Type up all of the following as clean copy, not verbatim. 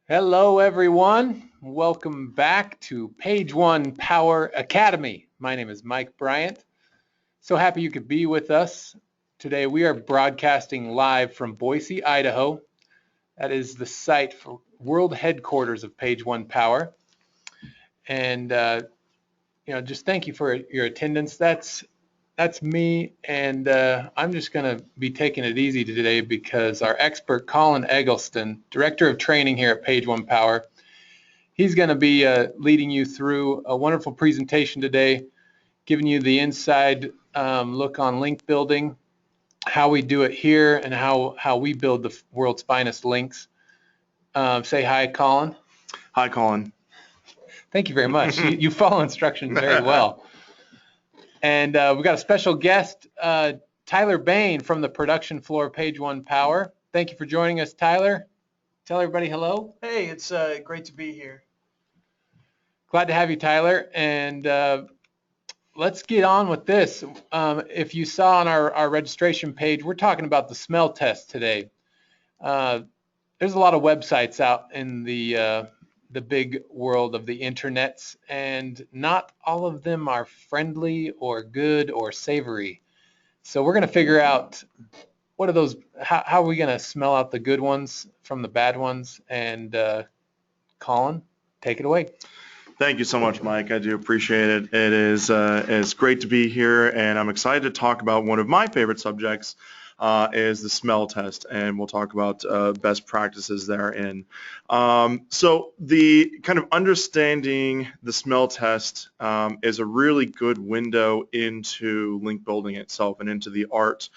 Hello, everyone. Welcome back to Page One Power Academy. My name is Mike Bryant. So happy you could be with us. Today we are broadcasting live from Boise, Idaho. That is the site for world headquarters of Page One Power. And just thank you for your attendance. That's me, and I'm just going to be taking it easy today because our expert Colin Eggleston, Director of Training here at Page One Power, he's going to be leading you through a wonderful presentation today, giving you the inside look on link building, how we do it here, and how we build the world's finest links. Say hi, Colin. Hi, Colin. Thank you very much. You follow instructions very well. And we've got a special guest, Tyler Bain from the production floor of Page One Power. Thank you for joining us, Tyler. Tell everybody hello. Hey, it's great to be here. Glad to have you, Tyler. And let's get on with this. If you saw on our registration page, we're talking about the smell test today. There's a lot of websites out in the big world of the internets, and not all of them are friendly or good or savory. So we're going to figure out what are those, how are we going to smell out the good ones from the bad ones? And Colin, take it away. Thank you so much, Mike. I do appreciate it. It's great to be here, and I'm excited to talk about one of my favorite subjects, is the smell test, and we'll talk about best practices therein. So the kind of understanding the smell test is a really good window into link building itself and into the art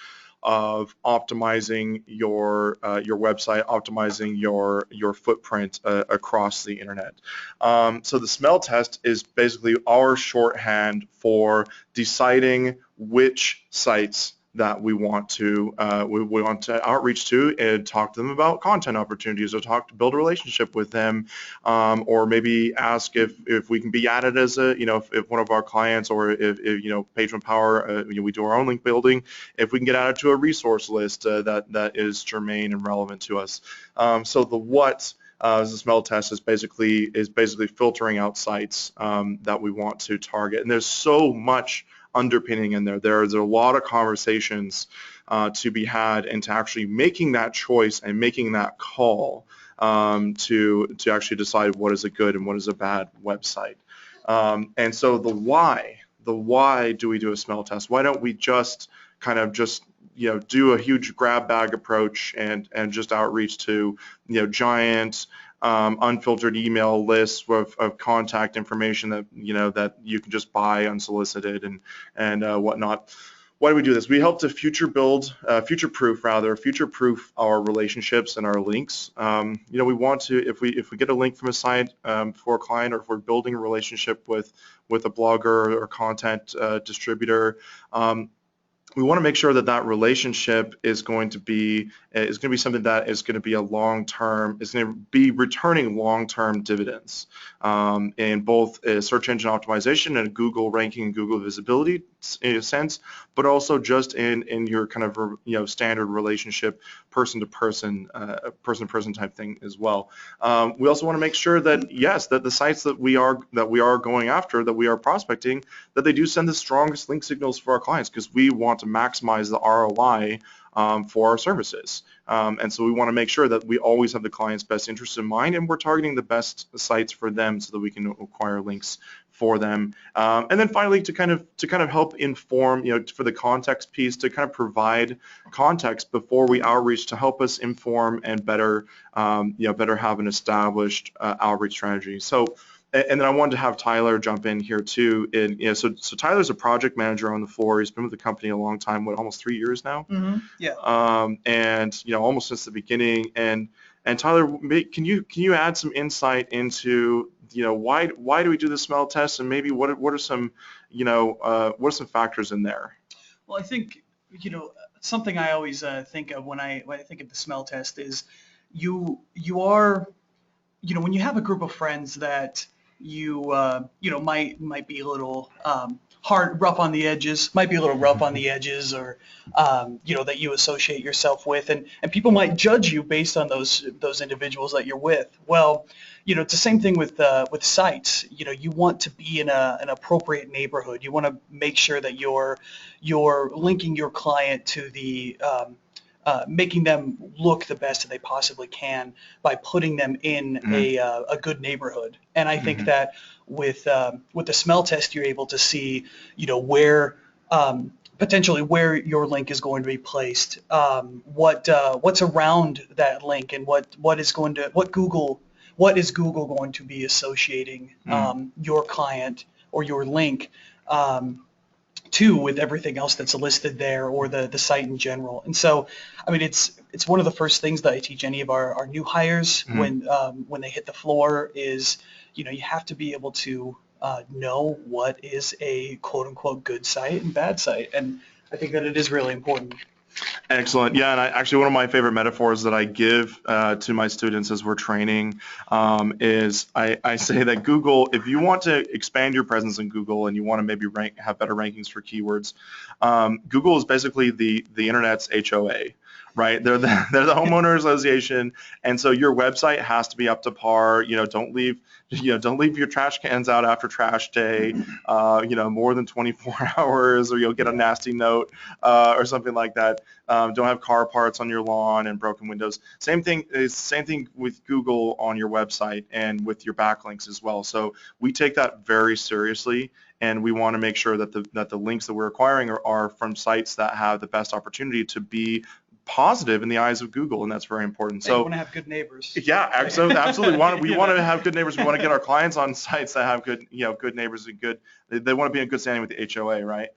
of optimizing your website, optimizing your footprint across the internet. So the smell test is basically our shorthand for deciding which sites that we want to outreach to and talk to them about content opportunities, or build a relationship with them, or maybe ask if we can be added as if one of our clients, or if Page One Power, we do our own link building, if we can get added to a resource list that is germane and relevant to us. So the what the smell test is basically filtering out sites that we want to target, and there's so much underpinning in there. There's a lot of conversations to be had into actually making that choice and making that call to actually decide what is a good and what is a bad website. And so the why do we do a smell test? Why don't we just do a huge grab bag approach and just outreach to giant unfiltered email lists of contact information that you can just buy unsolicited and whatnot. Why do we do this? We help to future-proof our relationships and our links. We want to, if we get a link from a site for a client, or if we're building a relationship with a blogger or content distributor, we want to make sure that relationship is going to be something that is going to be is going to be returning long-term dividends in both a search engine optimization and Google ranking and Google visibility in a sense, but also just in your kind of standard relationship, person-to-person type thing as well. We also want to make sure that that the sites that we are going after, that we are prospecting, that they do send the strongest link signals for our clients, because we want to maximize the ROI for our services. And so we want to make sure that we always have the client's best interest in mind, and we're targeting the best sites for them so that we can acquire links for them. And then finally, to kind of help inform, for the context piece, to kind of provide context before we outreach, to help us inform and better have an established outreach strategy. So. And then I wanted to have Tyler jump in here too. So Tyler's a project manager on the floor. He's been with the company a long time, almost 3 years now? Mm-hmm. Yeah. And almost since the beginning. And Tyler, can you add some insight into why do we do the smell test, and maybe what are some factors in there? Well, I think something I always think of when I think of the smell test is you are when you have a group of friends that you might be a little rough on the edges, might be a little rough on the edges, or that you associate yourself with, and people might judge you based on those individuals that you're with. Well, it's the same thing with sites. You want to be in an appropriate neighborhood. You want to make sure that you're linking your client to the making them look the best that they possibly can by putting them in a good neighborhood. And I think that with the smell test, you're able to see, where potentially where your link is going to be placed, what's around that link, and what is Google going to be associating your client or your link with everything else that's listed there, or the site in general. And so, I mean, it's one of the first things that I teach any of our new hires when they hit the floor is, you have to be able to know what is a quote unquote good site and bad site. And I think that it is really important. Excellent. Yeah, and actually one of my favorite metaphors that I give to my students as we're training is I say that Google, if you want to expand your presence in Google and you want to maybe have better rankings for keywords, Google is basically the internet's HOA. Right, they're the homeowner association, and so your website has to be up to par. Don't leave your trash cans out after trash day, more than 24 hours, or you'll get a nasty note or something like that. Don't have car parts on your lawn and broken windows. Same thing with Google on your website and with your backlinks as well. So we take that very seriously, and we want to make sure that the links that we're acquiring are from sites that have the best opportunity to be positive in the eyes of Google, and that's very important. So you want to have good neighbors. Yeah, absolutely. We want to have good neighbors. We want to get our clients on sites that have good neighbors and they want to be in good standing with the HOA, right?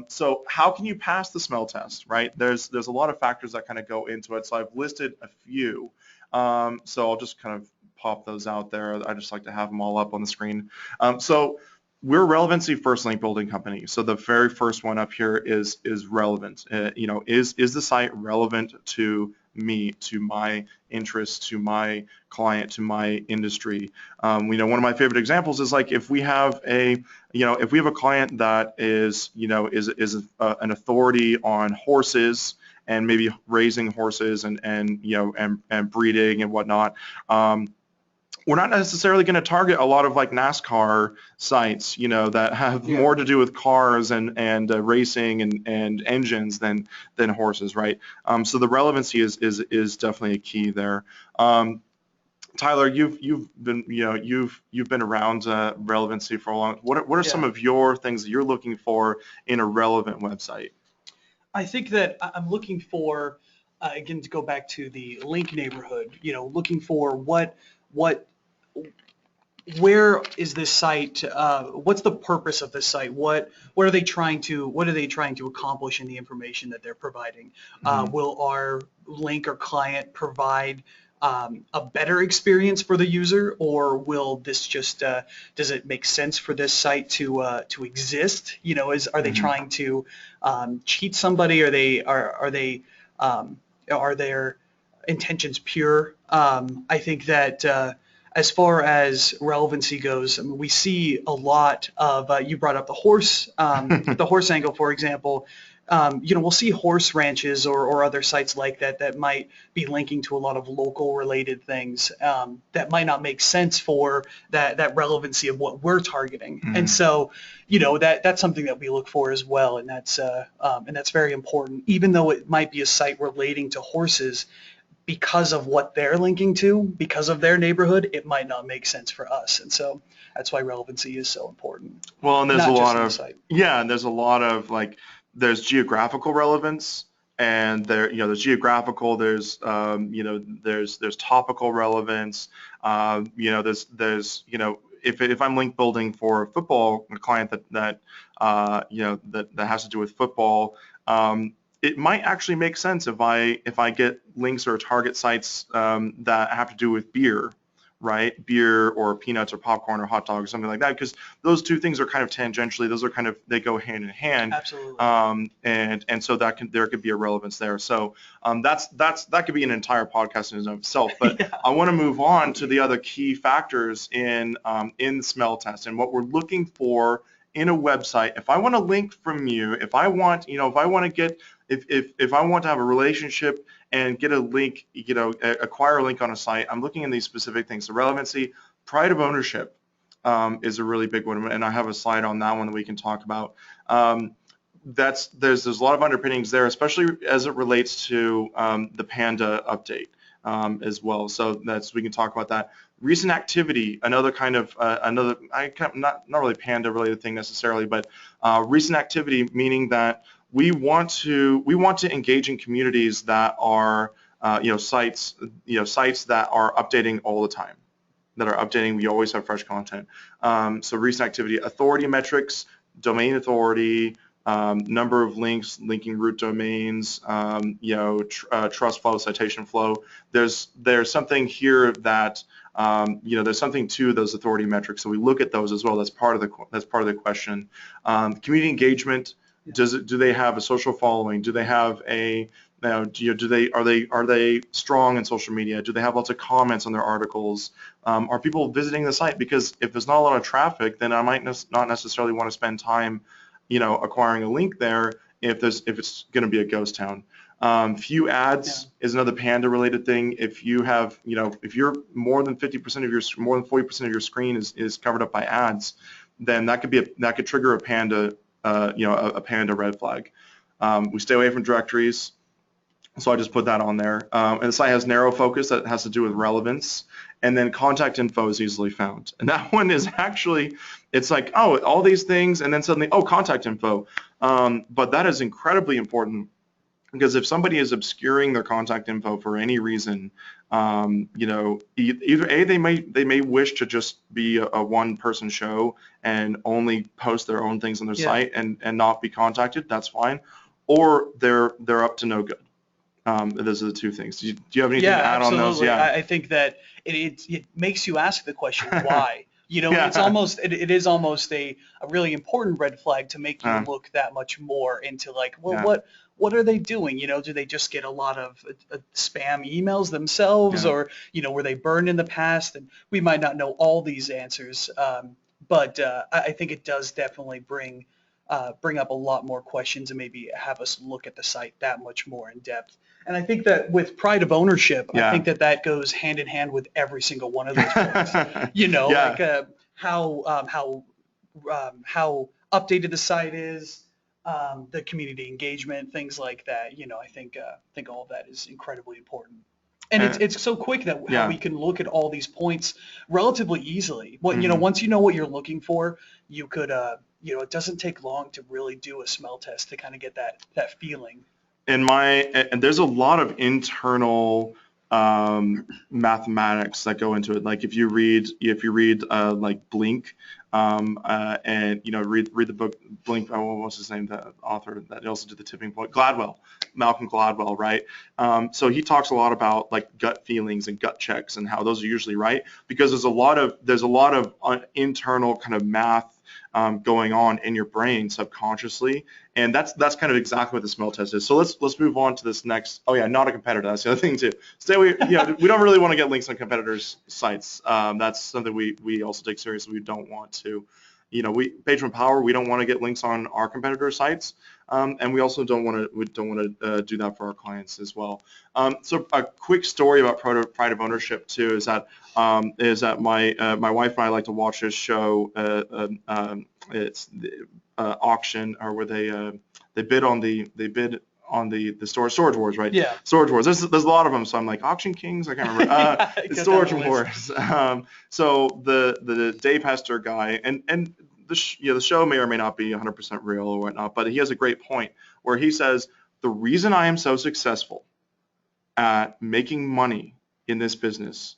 So how can you pass the smell test, right? There's a lot of factors that kind of go into it. So I've listed a few. So I'll just kind of pop those out there. I just like to have them all up on the screen. So we're a relevancy first link building company. So the very first one up here is relevant. Is the site relevant to me, to my interests, to my client, to my industry? One of my favorite examples is like if we have a client that is an authority on horses and maybe raising horses and breeding and whatnot. We're not necessarily going to target a lot of like NASCAR sites, that have more to do with cars and racing and engines than horses, right? So the relevancy is definitely a key there. Tyler, you've been around relevancy for a long. What are some of your things that you're looking for in a relevant website? I think that I'm looking for, again, to go back to the link neighborhood, looking for where is this site? What's the purpose of this site? What are they trying to accomplish in the information that they're providing? Will our link or client provide a better experience for the user, or will this just does it make sense for this site to exist? Are they trying to cheat somebody? Are their intentions pure? I think that as far as relevancy goes, I mean, we see a lot of, you brought up the horse angle, for example. We'll see horse ranches or other sites like that might be linking to a lot of local related things that might not make sense for that relevancy of what we're targeting. And so, that's something that we look for as well. And that's very important, even though it might be a site relating to horses. Because of what they're linking to, because of their neighborhood, it might not make sense for us. And so that's why relevancy is so important. Well, and there's a lot of there's geographical relevance, and there's geographical, there's topical relevance, if I'm link building for a client that has to do with football, it might actually make sense if I get links or target sites that have to do with beer, right? Beer or peanuts or popcorn or hot dog or something like that, because those two things are kind of tangentially, they go hand in hand. Absolutely. And so there could be a relevance there. So that could be an entire podcast in and of itself. But yeah. I want to move on to the other key factors in the smell test, and what we're looking for in a website, if I want a link from you, if I want, if I want to get, if I want to have a relationship and get a link, acquire a link on a site, I'm looking at these specific things. The relevancy, pride of ownership is a really big one, and I have a slide on that one that we can talk about. There's a lot of underpinnings there, especially as it relates to the Panda update as well. So we can talk about that. Recent activity, another kind of not really Panda related thing necessarily, but recent activity, meaning that we want to engage in communities that are sites that are updating all the time, that are updating. We always have fresh content. So recent activity, authority metrics, domain authority, number of links, linking root domains, trust flow, citation flow. There's something here that there's something to those authority metrics. So we look at those as well. That's part of the question. Community engagement. Do they have a social following? Do they have are they strong in social media? Do they have lots of comments on their articles? Are people visiting the site? Because if there's not a lot of traffic, then I might not necessarily want to spend time acquiring a link there if it's going to be a ghost town. Few ads is another Panda related thing. If you have, if you're more than 50% of more than 40% of your screen is covered up by ads, then that could trigger a Panda, a Panda red flag. We stay away from directories. So I just put that on there. And the site has narrow focus that has to do with relevance. And then contact info is easily found. And that one is actually, it's like, oh, all these things, and then suddenly, oh, contact info. But that is incredibly important, because if somebody is obscuring their contact info for any reason, either they may wish to just be a one-person show and only post their own things on their site and not be contacted. That's fine. Or they're up to no good. Those are the two things. Do you have anything to add on those? Yeah, I think that it makes you ask the question, why? It is almost a really important red flag to make you look that much more into like, well, what are they doing? Do they just get a lot of spam emails themselves, or were they burned in the past? And we might not know all these answers, but I think it does definitely bring up a lot more questions and maybe have us look at the site that much more in depth. And I think that with pride of ownership, I think that goes hand in hand with every single one of those points. Like how updated the site is, the community engagement, things like that. I think all of that is incredibly important. And it's so quick that how we can look at all these points relatively easly. Once you know what you're looking for, you could it doesn't take long to really do a smell test to kind of get that feeling. And there's a lot of internal mathematics that go into it. Like if you read like Blink, and read the book Blink. Oh, what's his name? The author that also did the Tipping Point. Malcolm Gladwell, right? So he talks a lot about like gut feelings and gut checks and how those are usually right, because there's a lot of internal kind of math going on in your brain subconsciously, and that's kind of exactly what the smell test is. So let's move on to this next. Oh yeah, not a competitor. That's the other thing too. Stay away. We don't really want to get links on competitors' sites. That's something we also take seriously. We don't want to. Page One Power, we don't want to get links on our competitor sites, and we also don't want to do that for our clients as well. So a quick story about pride of ownership too is that my wife and I like to watch this show. It's the auction, or where they bid on the Storage Wars, right? Yeah. Storage Wars. There's a lot of them, so I'm like Auction Kings. I can't remember. It's Storage Wars. So the Dave Hester guy, and the show may or may not be 100% real or whatnot, but he has a great point where he says the reason I am so successful at making money in this business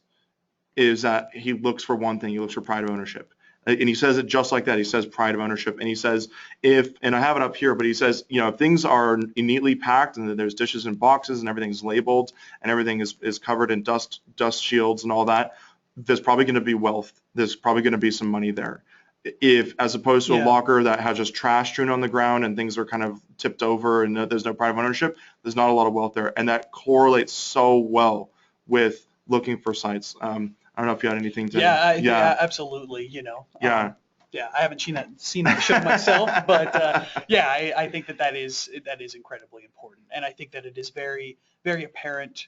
is that he looks for one thing. He looks for pride of ownership. And he says it just like that. He says pride of ownership. And he says, and I have it up here, but he says, if things are neatly packed and there's dishes in boxes and everything's labeled and everything is covered in dust shields and all that, there's probably going to be wealth. There's probably going to be some money there. If, as opposed to a locker that has just trash strewn on the ground and things are kind of tipped over and there's no pride of ownership, there's not a lot of wealth there. And that correlates so well with looking for sites. I don't know if you had anything to. Yeah, absolutely. Yeah. Yeah, I haven't seen that show myself, but yeah, I think that is incredibly important, and I think that it is very very apparent.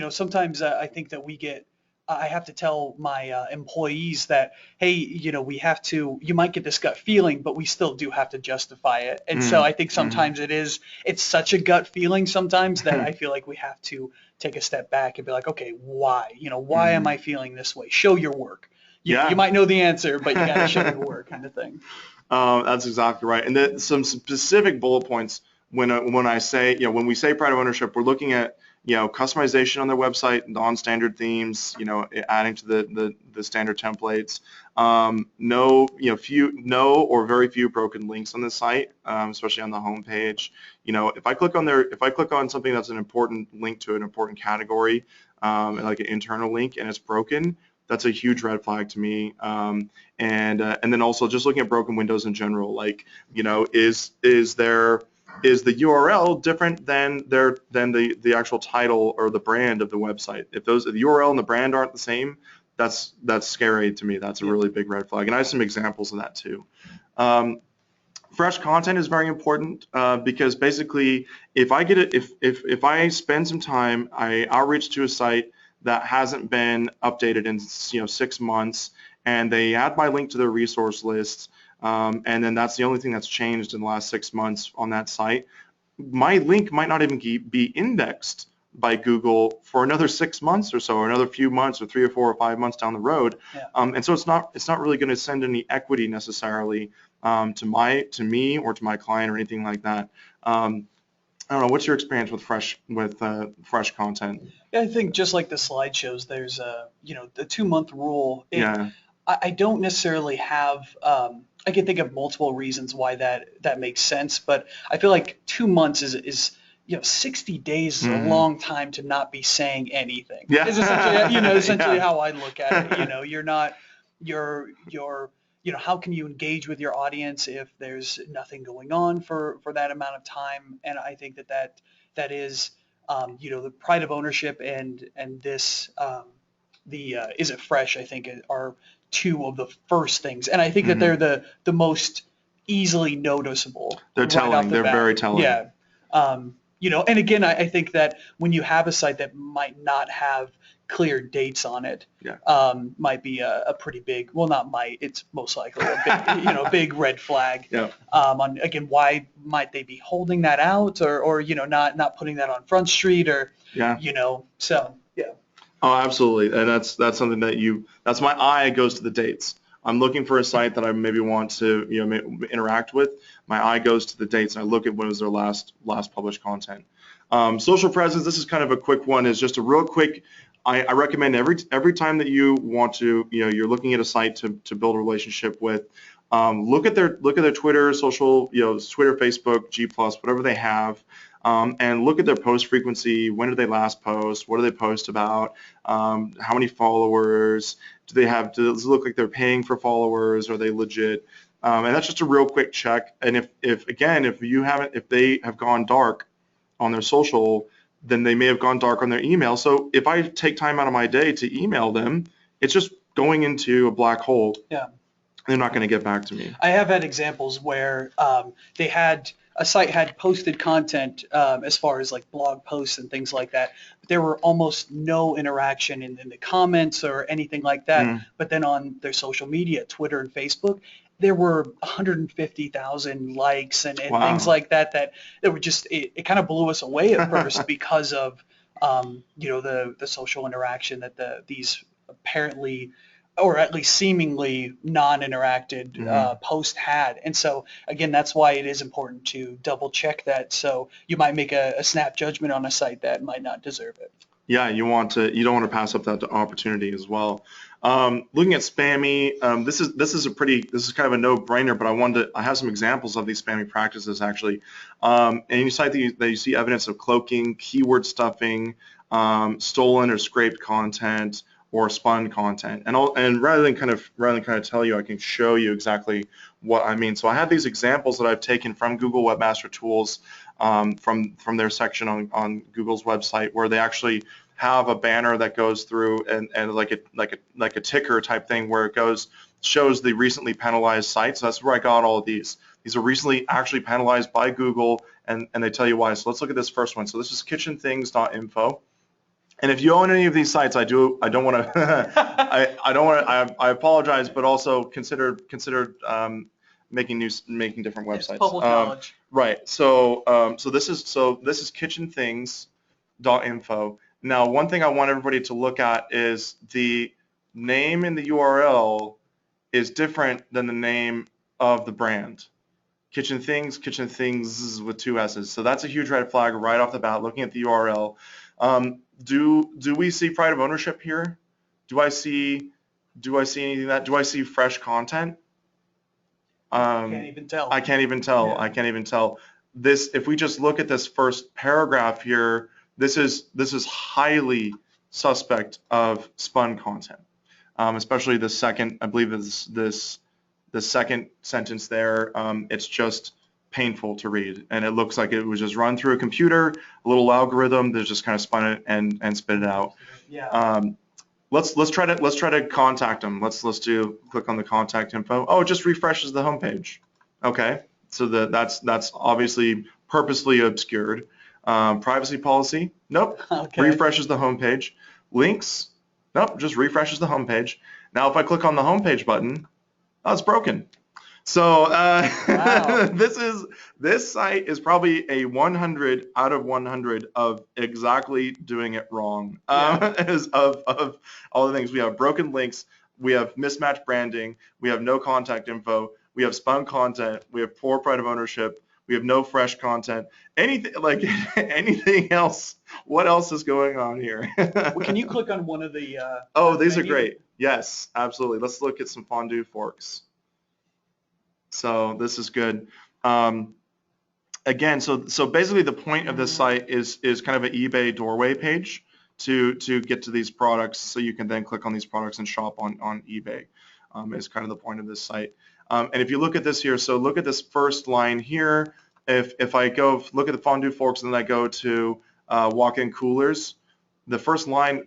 Sometimes I think that I have to tell my employees that, hey, we have to. You might get this gut feeling, but we still do have to justify it. And so I think sometimes it's such a gut feeling sometimes that I feel like we have to take a step back and be like, okay, why? Why am I feeling this way? Show your work. You might know the answer, but you got to show your work, kind of thing. That's exactly right. And then some specific bullet points when I say, when we say pride of ownership, we're looking at, customization on their website, non-standard themes, adding to the standard templates. No or very few broken links on the site, especially on the home page. If I click on something that's an important link to an important category, like an internal link, and it's broken, that's a huge red flag to me. And then also just looking at broken windows in general, like, is the URL different than the actual title or the brand of the website? If the URL and the brand aren't the same, that's scary to me. That's a really big red flag. And I have some examples of that too. Fresh content is very important because basically, if I spend some time, I outreach to a site that hasn't been updated in 6 months, and they add my link to their resource list, and then that's the only thing that's changed in the last 6 months on that site, my link might not even be indexed by Google for another 6 months or so, or another few months, or 3 or 4 or 5 months down the road. Yeah. And so it's not really going to send any equity necessarily to me or to my client or anything like that. I don't know. What's your experience with fresh content? Yeah, I think just like the slideshows, there's the 2-month rule. Yeah. I don't necessarily have. I can think of multiple reasons why that makes sense, but I feel like 2 months is 60 days is a long time to not be saying anything. Yeah. It's essentially Yeah. how I look at it. How can you engage with your audience if there's nothing going on for that amount of time? And I think that is, the pride of ownership and this, is it fresh, I think, are two of the first things. And I think that they're the most easily noticeable. They're right telling. off the They're bat. very telling. Yeah. And again, I think that when you have a site that might not have clear dates on it, might be a pretty big, well, not might, it's most likely a big, big red flag. Yeah. On, again, why might they be holding that out or not putting that on Front Street or, so, yeah. Oh, absolutely. And that's something that's my eye goes to the dates. I'm looking for a site that I maybe want to interact with. My eye goes to the dates, and I look at when was their last published content. Social presence. This is kind of a quick one. Is just a real quick. I recommend every time that you want to you're looking at a site to build a relationship with. Look at their Twitter, social, Twitter, Facebook, G+, whatever they have. And look at their post frequency. When did they last post? What do they post about? How many followers do they have? Does it look like they're paying for followers? Are they legit? And that's just a real quick check. And if they have gone dark on their social, then they may have gone dark on their email. So if I take time out of my day to email them, it's just going into a black hole. Yeah. They're not going to get back to me. I have had examples where a site had posted content as far as like blog posts and things like that, but there were almost no interaction in the comments or anything like that. But then on their social media, Twitter and Facebook, there were 150,000 likes and things like that were just, it kind of blew us away at first because of the social interaction that these apparently, or at least seemingly non-interacted post had. And so again, that's why it is important to double check that. So you might make a snap judgment on a site that might not deserve it. Yeah, you don't want to pass up that opportunity as well. Looking at spammy, this is kind of a no-brainer, but I have some examples of these spammy practices actually. Any site that you see evidence of cloaking, keyword stuffing, stolen or scraped content, or spun content, and rather than kind of tell you, I can show you exactly what I mean. So I have these examples that I've taken from Google Webmaster Tools, from their section on Google's website, where they actually have a banner that goes through and like a ticker type thing where it goes shows the recently penalized sites. So that's where I got all of these. These are recently actually penalized by Google, and they tell you why. So let's look at this first one. So this is kitchenthings.info. And if you own any of these sites, I don't want to, I apologize, but also consider making different websites. It's public knowledge. Right. So this is kitchenthings.info. Now, one thing I want everybody to look at is the name in the URL is different than the name of the brand. Kitchen Things with 2 S's. So that's a huge red flag right off the bat. Looking at the URL. Do we see pride of ownership here? Do I see anything that? Do I see fresh content? I can't even tell. I can't even tell. Yeah. I can't even tell. This, if we just look at this first paragraph here, this is highly suspect of spun content, especially the second. I believe the second sentence there. It's just painful to read, and it looks like it was just run through a computer, a little algorithm that just kind of spun it and spit it out. Yeah. Let's try to contact them. Let's click on the contact info. Oh, it just refreshes the homepage. Okay, so that's obviously purposely obscured. Privacy policy, nope. Okay. Refreshes the homepage. Links, nope, just refreshes the homepage. Now if I click on the homepage button, oh, it's broken. So Wow. this site is probably a 100 out of 100 of exactly doing it wrong. As of all the things. We have broken links, we have mismatched branding, we have no contact info, we have spun content, we have poor pride of ownership, we have no fresh content. Anything else? What else is going on here? Well, can you click on one of the? Oh, these are great. Yes, absolutely. Let's look at some fondue forks. So this is good. Again, so basically the point of this site is kind of an eBay doorway page to get to these products, so you can then click on these products and shop on eBay. Is kind of the point of this site. And if you look at this here, so look at this first line here. If I go look at the fondue forks and then I go to walk-in coolers, the first line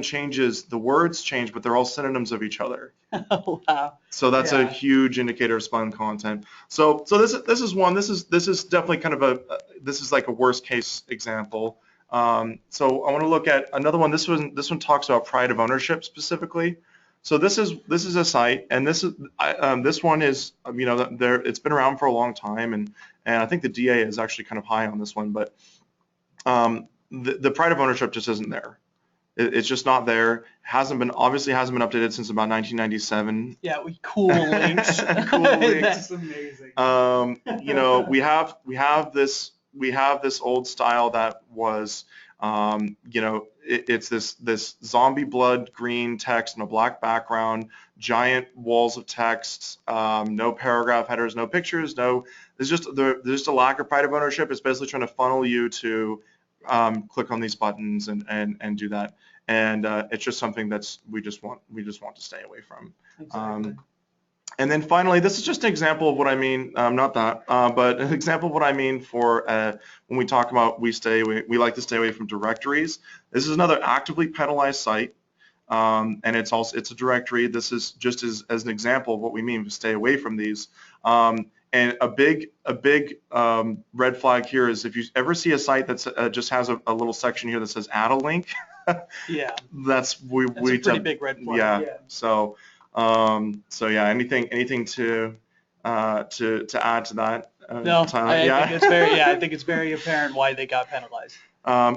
changes, the words change, but they're all synonyms of each other. Oh, wow. So that's a huge indicator of spun content. So this is one. This is definitely kind of this is like a worst case example. So I want to look at another one. This one talks about pride of ownership specifically. So this is a site, and this one is, it's been around for a long time, and I think the DA is actually kind of high on this one, but the pride of ownership just isn't there. It's just not there. Obviously hasn't been updated since about 1997. Yeah, cool links. Cool links. That's amazing. We have this old style that was, it's this zombie blood green text and a black background, giant walls of text, no paragraph headers, no pictures, there's just a lack of pride of ownership. It's basically trying to funnel you to click on these buttons and do that, and it's just something we just want to stay away from. Exactly. And then finally, this is just an example of what I mean, but an example of what I mean for when we talk about we like to stay away from directories. This is another actively penalized site, and it's a directory. This is just as an example of what we mean to stay away from these. And a big red flag here is if you ever see a site that just has a little section here that says add a link. Yeah. That's a pretty big red flag. Yeah. Yeah. So yeah, anything to add to that? No, I think it's very apparent why they got penalized.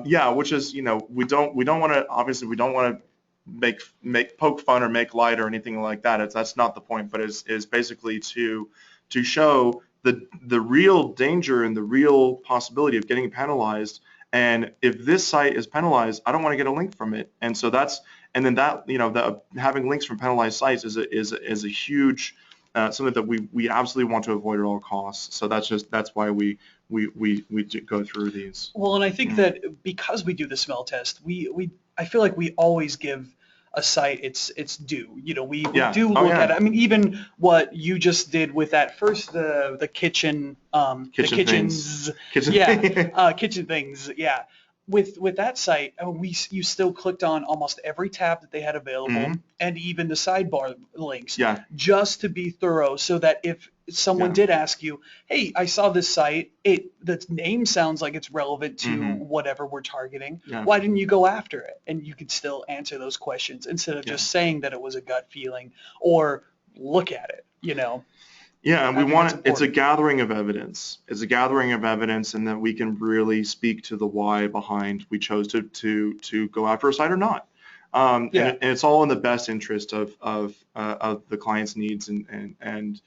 Yeah, which is, we don't want to make poke fun or make light or anything like that. That's not the point, but is basically to show the real danger and the real possibility of getting penalized. And if this site is penalized, I don't want to get a link from it. And so having links from penalized sites is a huge something that we absolutely want to avoid at all costs. So that's why we go through these. Well, and I think that because we do the smell test, I feel like we always give a site its due. We do look at it. I mean, even what you just did with that first, the kitchen, kitchen things. Yeah, with that site, you still clicked on almost every tab that they had available, and even the sidebar links, Yeah. just to be thorough, so that if someone did ask you, hey, I saw this site, the name sounds like it's relevant to whatever we're targeting. Yeah. Why didn't you go after it? And you could still answer those questions instead of just saying that it was a gut feeling or look at it, you know. Yeah, and we I think want that's it's a important. gathering of evidence. It's a gathering of evidence, and that we can really speak to the why behind we chose to go after a site or not. And it's all in the best interest of the client's needs and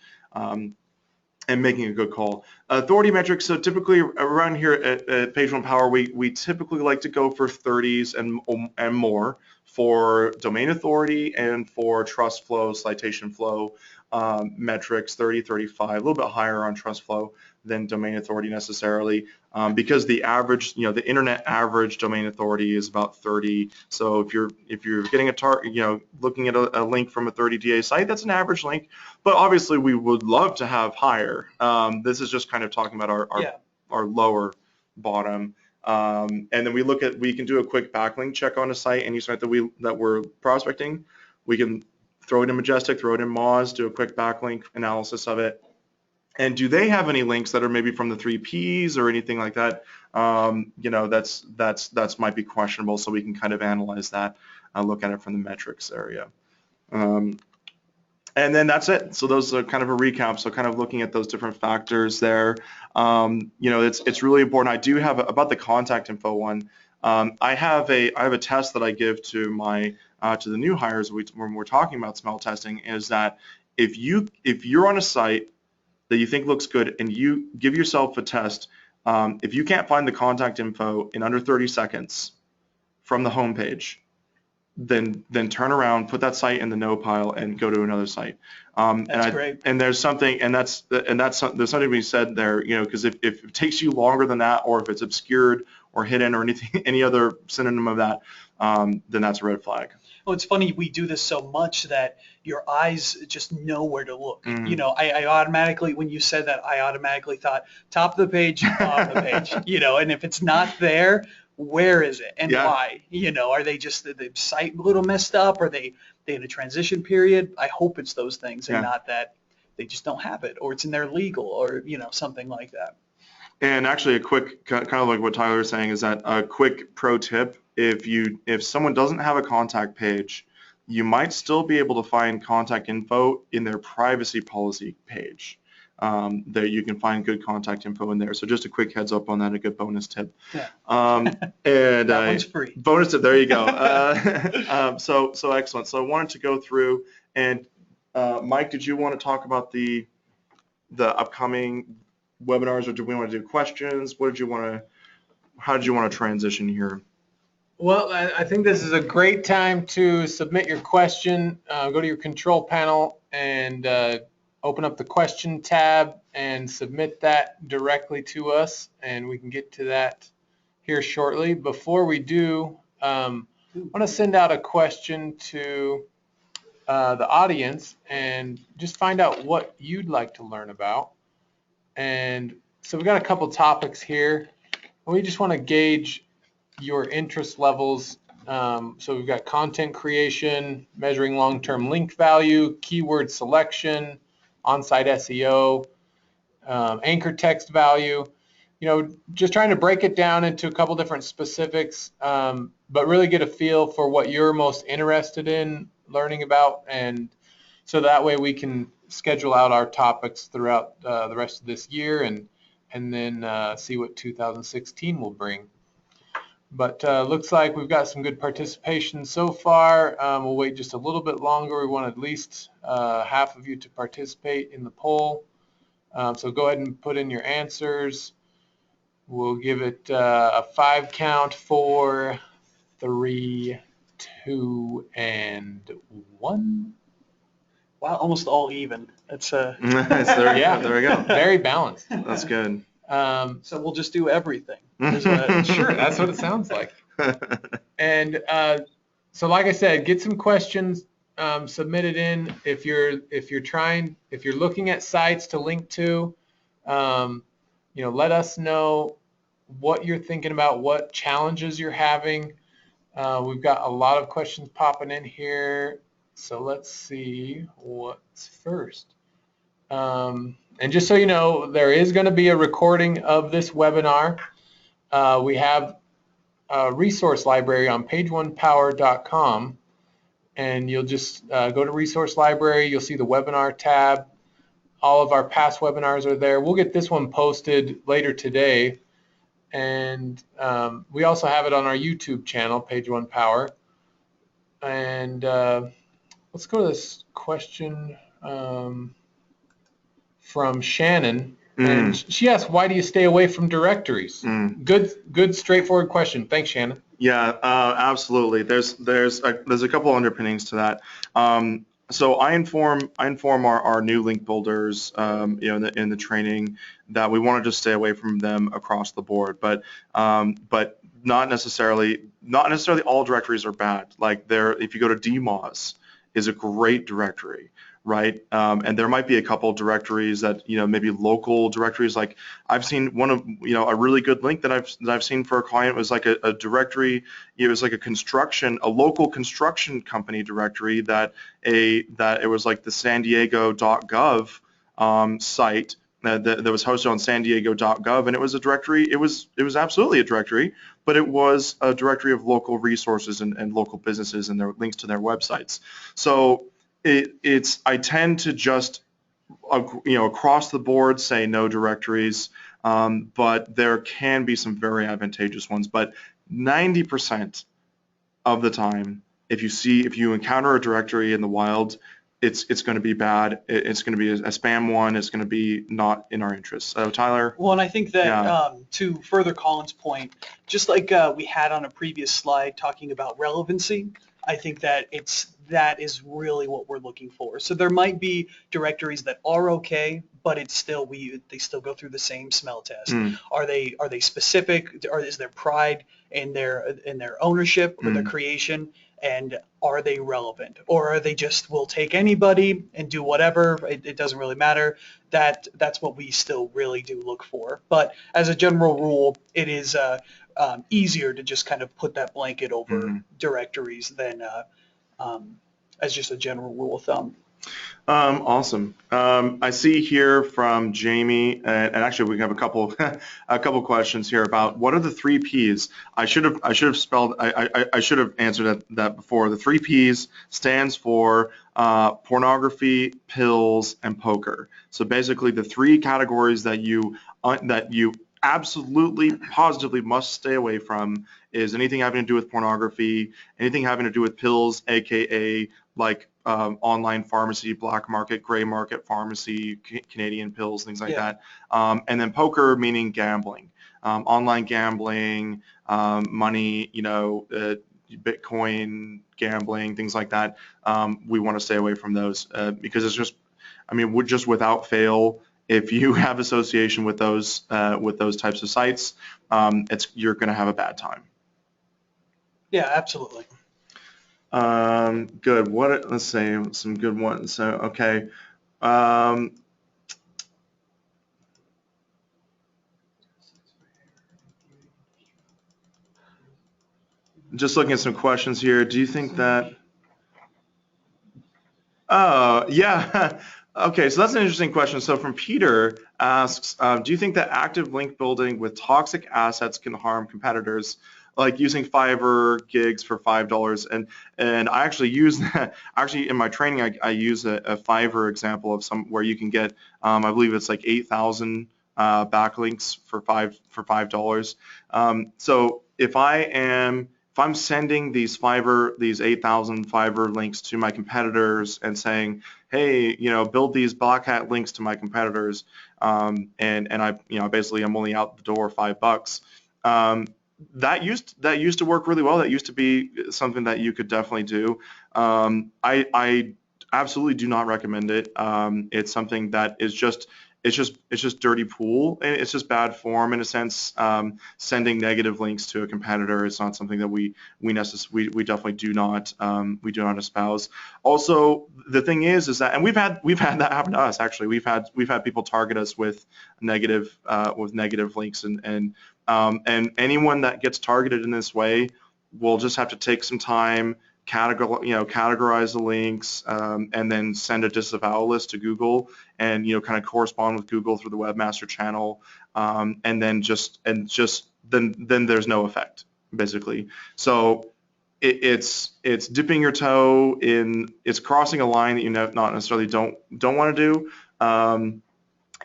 making a good call. Authority metrics. So typically around here at Page One Power, we typically like to go for 30s and more for domain authority and for trust flow, citation flow metrics, 30, 35, a little bit higher on trust flow than domain authority necessarily, because the average, the internet average domain authority is about 30. So if you're getting looking at a link from a 30 DA site, that's an average link. But obviously, we would love to have higher. This is just kind of talking about our lower bottom. And then we can do a quick backlink check on a site, any site that we're prospecting. We can throw it in Majestic, throw it in Moz, do a quick backlink analysis of it. And do they have any links that are maybe from the 3Ps or anything like that? That's might be questionable, so we can kind of analyze that, look at it from the metrics area. And then that's it. So those are kind of a recap. So kind of looking at those different factors there. It's really important. I do have about the contact info one. I have a test that I give to to the new hires when we're talking about smell testing, is that if you're on a site that you think looks good and you give yourself a test, if you can't find the contact info in under 30 seconds from the homepage, then turn around, put that site in the no pile, and go to another site. That's great. And there's something, there's something to be said there, because if it takes you longer than that, or if it's obscured or hidden or any other synonym of that, then that's a red flag. Well, it's funny, we do this so much that your eyes just know where to look. I automatically, when you said that, I automatically thought top of the page, bottom of the page, and if it's not there, where is it and why? Are they just the site a little messed up? Are they in a transition period? I hope it's those things and not that they just don't have it, or it's in their legal, or something like that. And actually, a quick, kind of like what Tyler was saying, is that a quick pro tip: if someone doesn't have a contact page, you might still be able to find contact info in their privacy policy page. That you can find good contact info in there. So just a quick heads up on that, a good bonus tip. Yeah. And that one's free. Bonus tip, there you go. So excellent. So I wanted to go through, and Mike, did you want to talk about the upcoming webinars, or do we want to do questions? How did you want to transition here? Well, I think this is a great time to submit your question. Go to your control panel and open up the question tab and submit that directly to us, and we can get to that here shortly. Before we do, I want to send out a question to the audience and just find out what you'd like to learn about. And so we've got a couple topics here. We just want to gauge your interest levels. So we've got content creation, measuring long-term link value, keyword selection, on-site SEO, anchor text value, just trying to break it down into a couple different specifics, but really get a feel for what you're most interested in learning about. And so that way we can schedule out our topics throughout the rest of this year and then see what 2016 will bring. But looks like we've got some good participation so far. We'll wait just a little bit longer. We want at least half of you to participate in the poll. So go ahead and put in your answers. We'll give it a 5 count, 4, 3, 2, and 1. Wow, almost all even. That's there we go. Very balanced. That's good. So we'll just do everything. Sure, that's what it sounds like. And so, like I said, get some questions submitted in. If you're looking at sites to link to, let us know what you're thinking about, what challenges you're having. We've got a lot of questions popping in here. So let's see what's first. And just so you know, there is going to be a recording of this webinar. We have a resource library on pageonepower.com, and you'll just go to resource library. You'll see the webinar tab. All of our past webinars are there. We'll get this one posted later today. And we also have it on our YouTube channel, Page One Power. And let's go to this question from Shannon. And she asked, why do you stay away from directories? Good, straightforward question. Thanks, Shannon. Yeah, absolutely. There's a couple underpinnings to that. So I inform our new link builders, in the training, that we want to just stay away from them across the board. But not necessarily all directories are bad. Like if you go to DMOZ, is a great directory, right? And there might be a couple directories that, maybe local directories. Like I've seen one of, a really good link that I've seen for a client was like a directory. It was like a local construction company directory that it was like the San Diego.gov site that was hosted on San Diego.gov, and it was a directory. It was absolutely a directory, but it was a directory of local resources and local businesses and their links to their websites. So I tend to just across the board say no directories, but there can be some very advantageous ones. But 90% of the time, if you encounter a directory in the wild, it's going to be bad. It's going to be a spam one. It's going to be not in our interest. So Tyler? Well, and I think that to further Colin's point, just like we had on a previous slide talking about relevancy, I think that that is really what we're looking for. So there might be directories that are okay, but they still go through the same smell test. Are they specific? Or is there pride in their ownership or their creation? And are they relevant, or are they just will take anybody and do whatever? It doesn't really matter. That's what we still really do look for. But as a general rule, it is easier to just kind of put that blanket over directories than as just a general rule of thumb. Awesome. I see here from Jamie, and actually we have a couple questions here about what are the 3 Ps. I should have answered that before. The 3 Ps stands for pornography, pills, and poker. So basically, the 3 categories that you absolutely, positively must stay away from is anything having to do with pornography, anything having to do with pills, aka like online pharmacy, black market, gray market pharmacy, Canadian pills, things like that. And then poker, meaning gambling, online gambling, money, Bitcoin gambling, things like that. We want to stay away from those because it's just, just without fail, if you have association with those types of sites, you're going to have a bad time. Yeah, absolutely. Good. Let's say some good ones. So, okay. Just looking at some questions here. Do you think that? Oh, yeah. Okay, so that's an interesting question. So from Peter asks, do you think that active link building with toxic assets can harm competitors? Like using Fiverr gigs for $5, and I actually use that. Actually, in my training, I use a Fiverr example of where you can get, I believe it's like 8,000 backlinks for $5. So if I'm sending these 8,000 Fiverr links to my competitors and saying, hey, build these black hat links to my competitors, and I, basically I'm only out the door $5. That used to work really well. That used to be something that you could definitely do. I absolutely do not recommend it. It's something that is just it's just dirty pool, and it's just bad form in a sense. Sending negative links to a competitor is not something that we definitely do not espouse. Also, the thing is that, and we've had that happen to us actually. We've had people target us with negative links, and anyone that gets targeted in this way will just have to take some time, categorize the links, and then send a disavow list to Google, and kind of correspond with Google through the webmaster channel, and then then there's no effect basically. So it's dipping your toe in, it's crossing a line that you not necessarily don't want to do, and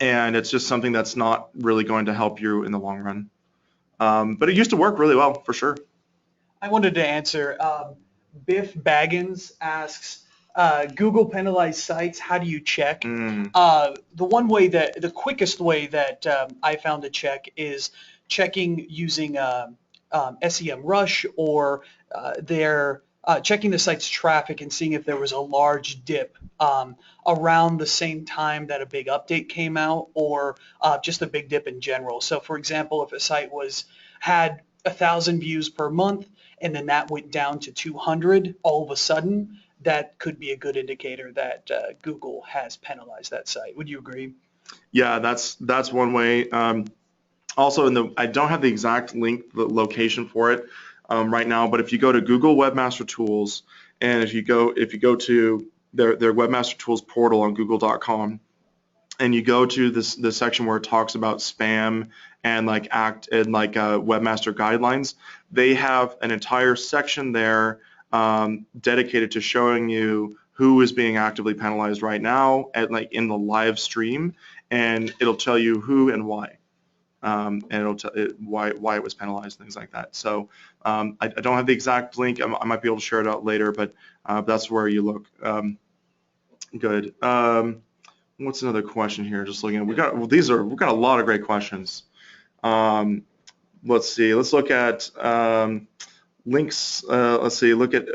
it's just something that's not really going to help you in the long run. But it used to work really well for sure. I wanted to answer. Biff Baggins asks, Google penalized sites, how do you check? The quickest way that I found to check is checking using SEMrush, or checking the site's traffic and seeing if there was a large dip around the same time that a big update came out, or just a big dip in general. So for example, if a site had 1,000 views per month, and then that went down to 200 all of a sudden, that could be a good indicator that Google has penalized that site. Would you agree? Yeah, that's one way. Also, I don't have the exact the location for it right now, but if you go to Google Webmaster Tools, and if you go to their Webmaster Tools portal on google.com, and you go to the section where it talks about spam and webmaster guidelines, they have an entire section there dedicated to showing you who is being actively penalized right now in the live stream, and it'll tell you who and why, and it'll tell why it was penalized, things like that. So I don't have the exact link. I might be able to share it out later, but that's where you look. Good. What's another question here? Just looking at, we've got a lot of great questions. Let's see. Let's look at links. Let's see. Look at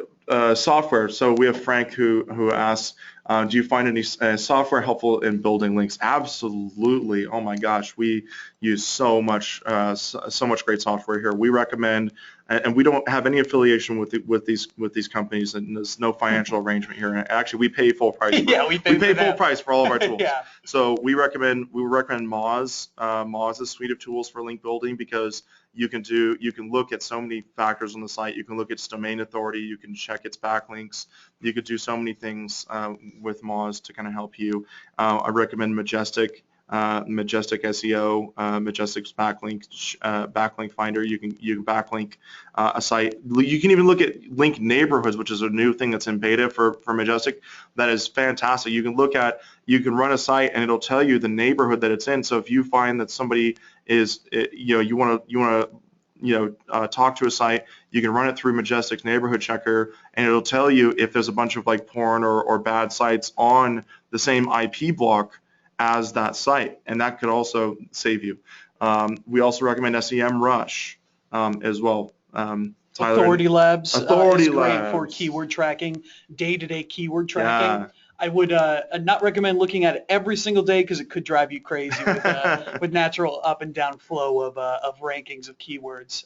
software. So we have Frank who asks, do you find any software helpful in building links? Absolutely. Oh my gosh, we use so much great software here. We recommend, and we don't have any affiliation with these companies, and there's no financial arrangement here. And actually, we pay full price. Yeah, we pay full price for all of our tools. Yeah. So we recommend Moz. Moz is a suite of tools for link building, because you can look at so many factors on the site. You can look at its domain authority. You can check its backlinks. You could do so many things with Moz to kind of help you. I recommend Majestic SEO, Majestic's backlink finder. You can backlink a site. You can even look at link neighborhoods, which is a new thing that's in beta for Majestic. That is fantastic. You can run a site and it'll tell you the neighborhood that it's in. So if you find that somebody is, you want to talk to a site, you can run it through Majestic's neighborhood checker, and it'll tell you if there's a bunch of porn or bad sites on the same IP block as that site, and that could also save you. We also recommend SEMrush as well. Authority Labs is Labs. great for keyword tracking, day-to-day keyword tracking. Yeah. I would not recommend looking at it every single day, because it could drive you crazy with natural up and down flow of rankings of keywords.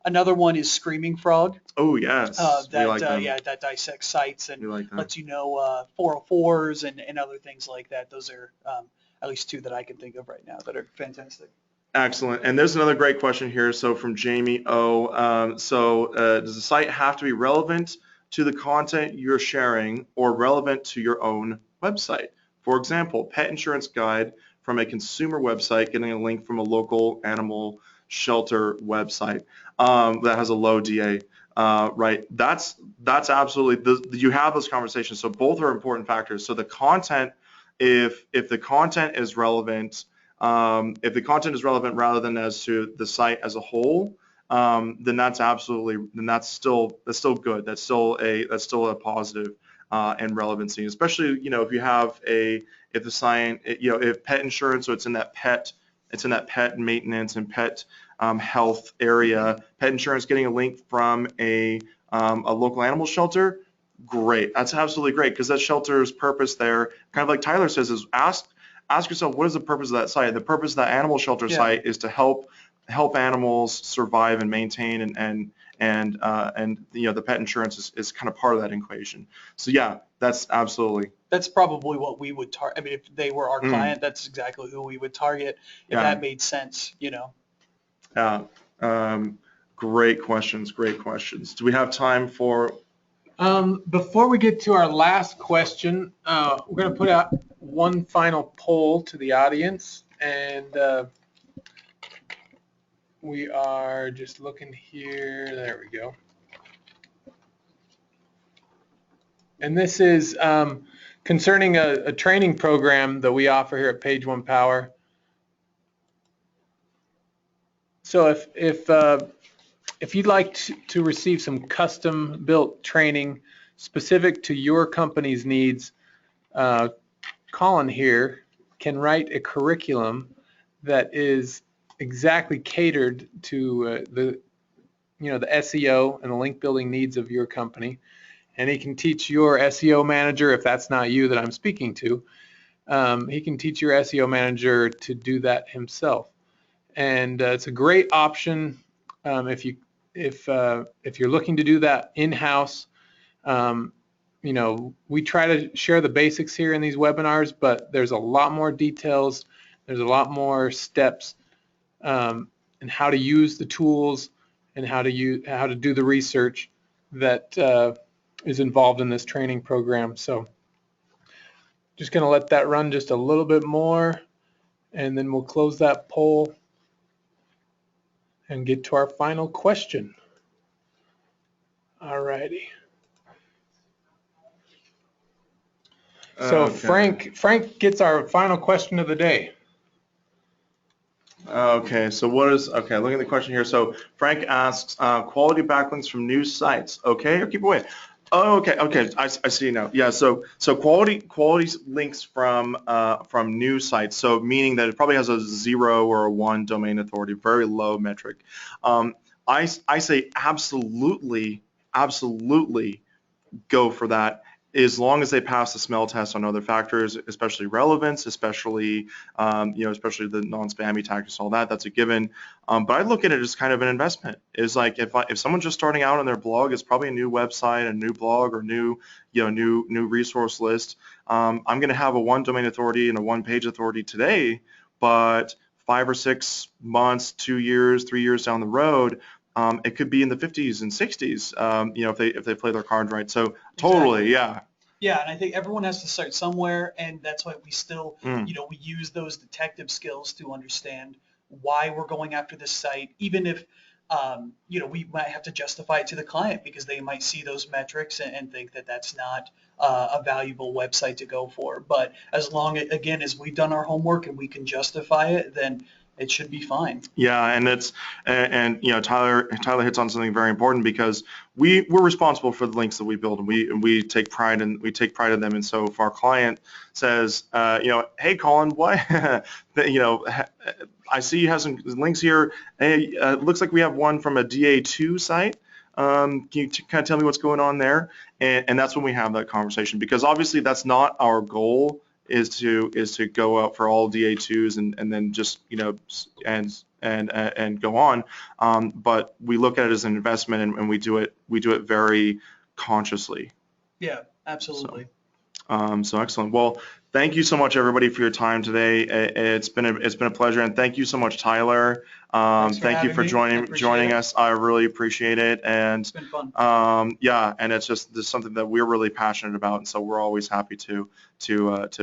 Another one is Screaming Frog. Oh yes, that dissects sites and lets you know 404s and other things like that. Those are at least two that I can think of right now that are fantastic. Excellent. And there's another great question here. So from Jamie O. Does the site have to be relevant to the content you're sharing, or relevant to your own website? For example, pet insurance guide from a consumer website getting a link from a local animal shelter website that has a low DA, right? That's absolutely, you have those conversations. So both are important factors. So the content, if the content is relevant, rather than as to the site as a whole, then that's still good. That's still a positive and relevancy, especially if the site, if pet insurance, so it's in that pet maintenance and pet health area. Pet insurance getting a link from a local animal shelter, great. That's absolutely great, because that shelter's purpose there, kind of like Tyler says, is ask yourself, what is the purpose of that site? The purpose of that animal shelter site is to help animals survive and maintain, and the pet insurance is kind of part of that equation. So yeah, that's absolutely. That's probably what we would target. I mean, if they were our client, that's exactly who we would target if that made sense, Yeah. Great questions. Great questions. Do we have time for? Before we get to our last question, we're going to put out one final poll to the audience, and we are just looking here. There we go. And this is concerning a training program that we offer here at Page One Power. So if you'd like to receive some custom-built training specific to your company's needs, Colin here can write a curriculum that is exactly catered to the SEO and the link building needs of your company, and he can teach your SEO manager, if that's not you that I'm speaking to, he can teach your SEO manager to do that himself. And it's a great option if you're looking to do that in-house. We try to share the basics here in these webinars, but there's a lot more details. There's a lot more steps and how to use the tools and how to do the research that is involved in this training program. So just going to let that run just a little bit more, and then we'll close that poll and get to our final question. All righty. So Okay. Frank gets our final question of the day. Okay, so look at the question here. So Frank asks, quality backlinks from news sites. Okay, or keep away. Oh, okay, I see now. Yeah, so quality links from news sites. So meaning that it probably has a 0 or a 1 domain authority, very low metric. I say absolutely go for that, as long as they pass the smell test on other factors, especially relevance, especially especially the non-spammy tactics, all that. That's a given. But I look at it as kind of an investment. Is like if someone's just starting out on their blog, it's probably a new website, a new blog, or new resource list. I'm going to have a 1 domain authority and a 1 page authority today, but 5 or 6 months, 2 years, 3 years down the road, it could be in the 50s and 60s, if they play their cards right. So totally, exactly. Yeah, and I think everyone has to start somewhere, and that's why we still, we use those detective skills to understand why we're going after this site, even if, we might have to justify it to the client because they might see those metrics and think that that's not a valuable website to go for. But as long, again, as we've done our homework and we can justify it, then it should be fine. Yeah, and Tyler hits on something very important, because we're responsible for the links that we build, and we take pride in them. And so if our client says, hey Colin, what I see you have some links here. Hey, it looks like we have one from a DA2 site. Can you kind of tell me what's going on there? And that's when we have that conversation, because obviously that's not our goal. Is to go out for all DA2s and then just and go on, but we look at it as an investment, and we do it very consciously. Yeah, absolutely. So excellent. Well, thank you so much, everybody, for your time today. It's been a pleasure, and thank you so much, Tyler. Thank you for joining us. I really appreciate it, and it's been fun. And it's just this is something that we're really passionate about, and so we're always happy to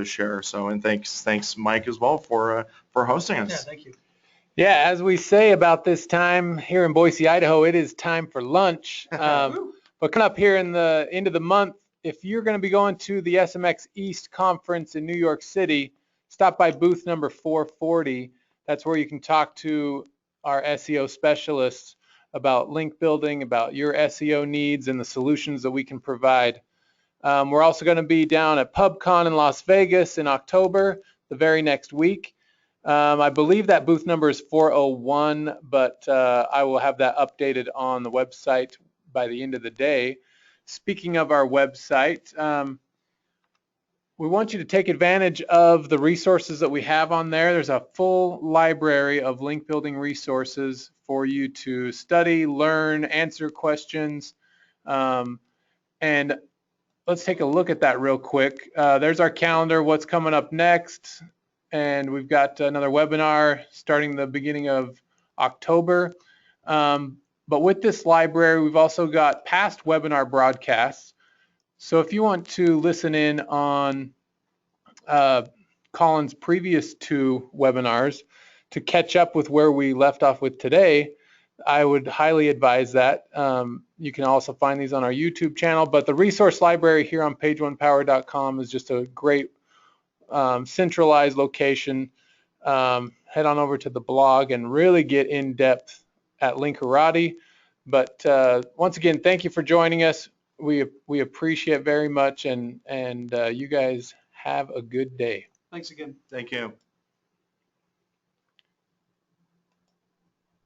share. So, and thanks Mike as well for hosting us. Yeah, thank you. Yeah, as we say about this time here in Boise, Idaho, it is time for lunch. But coming up here in the end of the month, if you're going to be going to the SMX East Conference in New York City, stop by booth number 440. That's where you can talk to our SEO specialists about link building, about your SEO needs and the solutions that we can provide. We're also going to be down at PubCon in Las Vegas in October, the very next week. I believe that booth number is 401, but I will have that updated on the website by the end of the day. Speaking of our website, we want you to take advantage of the resources that we have on there. There's a full library of link building resources for you to study, learn, answer questions. And let's take a look at that real quick. There's our calendar, what's coming up next. And we've got another webinar starting the beginning of October. But with this library, we've also got past webinar broadcasts. So if you want to listen in on Colin's previous 2 webinars to catch up with where we left off with today, I would highly advise that. You can also find these on our YouTube channel, but the resource library here on pageonepower.com is just a great centralized location. Head on over to the blog and really get in depth at Linkarati. But once again, thank you for joining us. We appreciate very much, and you guys have a good day. Thanks again. Thank you.